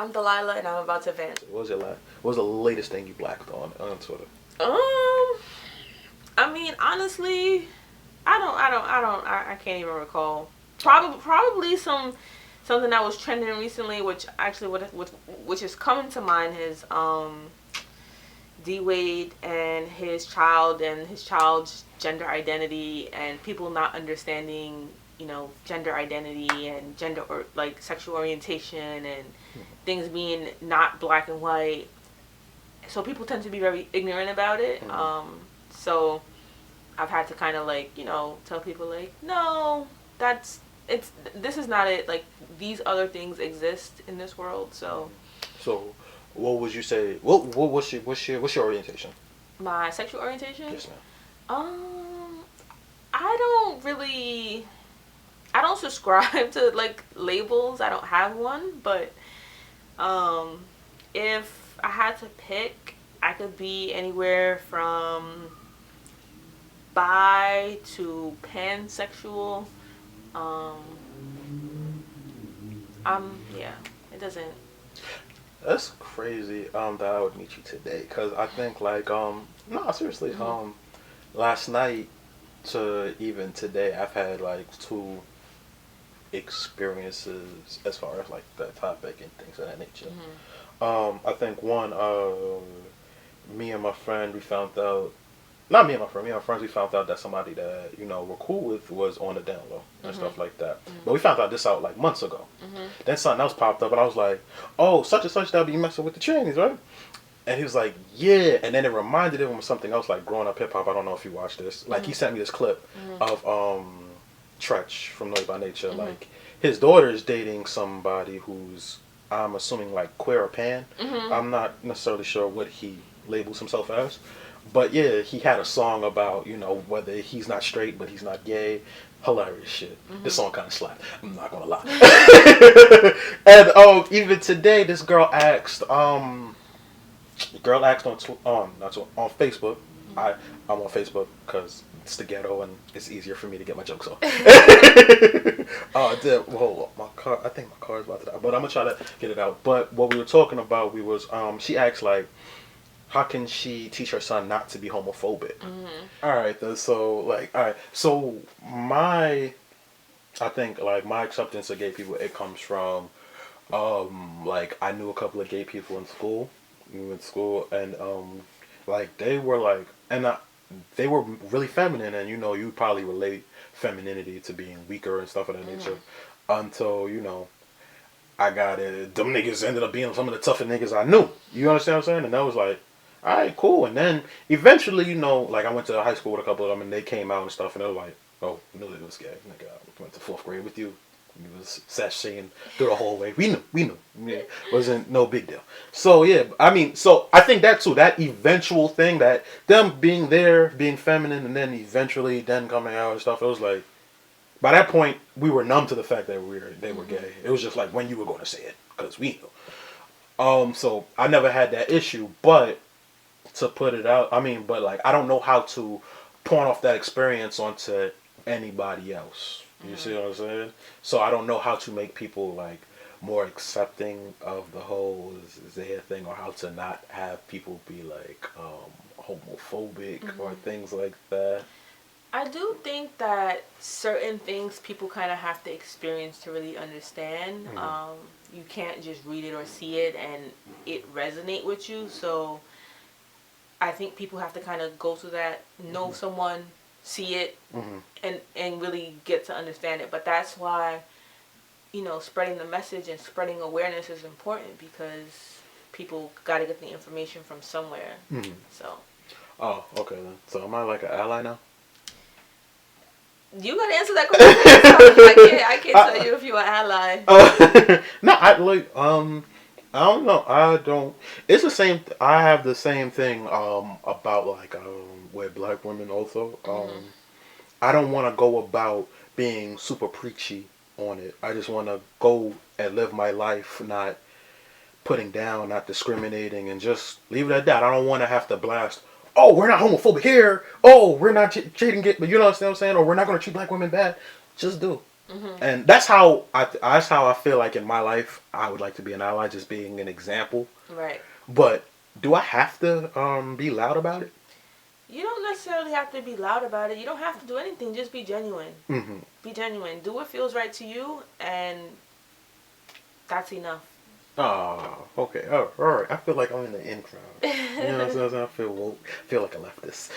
I'm Delilah, and I'm about to vent. What was the latest thing you blacked on Twitter? I mean, honestly, I can't even recall. Probably something that was trending recently, which actually which is coming to mind is D Wade and his child's gender identity, and people not understanding, gender identity and gender, or like sexual orientation, and things being not black and white. So people tend to be very ignorant about it. So I've had to kind of like, tell people like, no, this is not it. Like, these other things exist in this world. So So, what would you say? What's your my sexual orientation, Yes, ma'am. um, I don't really, I don't subscribe to like labels. I don't have one, but um, if I had to pick, I could be anywhere from bi to pansexual. Um, yeah, it doesn't. That's crazy. That I would meet you today, cause I think like no, seriously. Mhm. Last night to even today, I've had like two experiences as far as like that topic and things of that nature. Mhm. I think one, me and my friend, we found out. Not me and my friend. Me and my friends, we found out that somebody that we're cool with was on the down low and Mhm. stuff like that. Mhm. But we found out this out like months ago. Mhm. Then something else popped up, and I was like, "Oh, such and such that be messing with the trannies, right?" And he was like, "Yeah." And then it reminded him of something else, like growing up hip hop. I don't know if you watched this. Like he Mhm. sent me this clip Mhm. of Tretch from Naughty by Nature. Mhm. Like his daughter is dating somebody who's, I'm assuming, like queer or pan. Mhm. I'm not necessarily sure what he labels himself as. But yeah, he had a song about, whether he's not straight but he's not gay. Hilarious shit. This Mhm. song kind of slapped. I'm not gonna lie. And even today, this girl asked on Facebook. I I'm on Facebook because it's the ghetto and it's easier for me to get my jokes off. Well, my car. I think my car is about to die, but I'm gonna try to get it out. But what we were talking about, we was she asked like, how can she teach her son not to be homophobic? Mhm. All right, all right, so my I think like my acceptance of gay people, it comes from like I knew a couple of gay people in school. We went to school and like they were like they were really feminine, and you probably relate femininity to being weaker and stuff of that nature Mhm. until I got it. Them niggas ended up being some of the tougher niggas I knew. You understand what I'm saying? And that was like, all right, cool. And then eventually, like I went to high school with a couple of them, and they came out and stuff, and they were like, oh, we knew they was gay. Nigga, I went to fourth grade with you. We was sashaying through the hallway. We knew. Yeah, wasn't no big deal. So yeah, I mean, so I think that too, that eventual thing, that them being there, being feminine, and then eventually then coming out and stuff, it was like, by that point, we were numb to the fact that they were Mhm. gay. It was just like when you were going to say it because we knew. So I never had that issue, but to put it out, I mean, but like I don't know how to pawn off that experience onto anybody else. You see Mhm. what I'm saying? So I don't know how to make people like more accepting of the whole Zaya thing, or how to not have people be like homophobic or Mhm. things like that. I do think that certain things people kind of have to experience to really understand. Mm-hmm. You can't just read it or see it and it resonate with you. So I think people have to kind of go through that, know someone, see it, Mm-hmm. and really get to understand it. But that's why, spreading the message and spreading awareness is important, because people got to get the information from somewhere. Mm-hmm. So Oh, okay then. So am I like an ally now? you got to answer that question for yourself. I can't tell I, you if you're an ally. no, I like I don't know. I don't. It's the same. I have the same thing about like with black women also. Mhm. I don't want to go about being super preachy on it. I just want to go and live my life, not putting down, not discriminating, and just leave it at that. I don't want to have to blast. Oh, we're not homophobic here. Oh, we're not treating it, but you know what I'm saying? Or we're not going to treat black women bad. Just do. And that's how I feel like in my life I would like to be an ally, just being an example. Right. But do I have to be loud about it? You don't necessarily have to be loud about it. You don't have to do anything. Just be genuine. Mm-hmm. Be genuine. Do what feels right to you, and that's enough. Oh, okay. Oh, all right. I feel like I'm in the in crowd. You know what I'm saying? I feel woke. I feel like a leftist.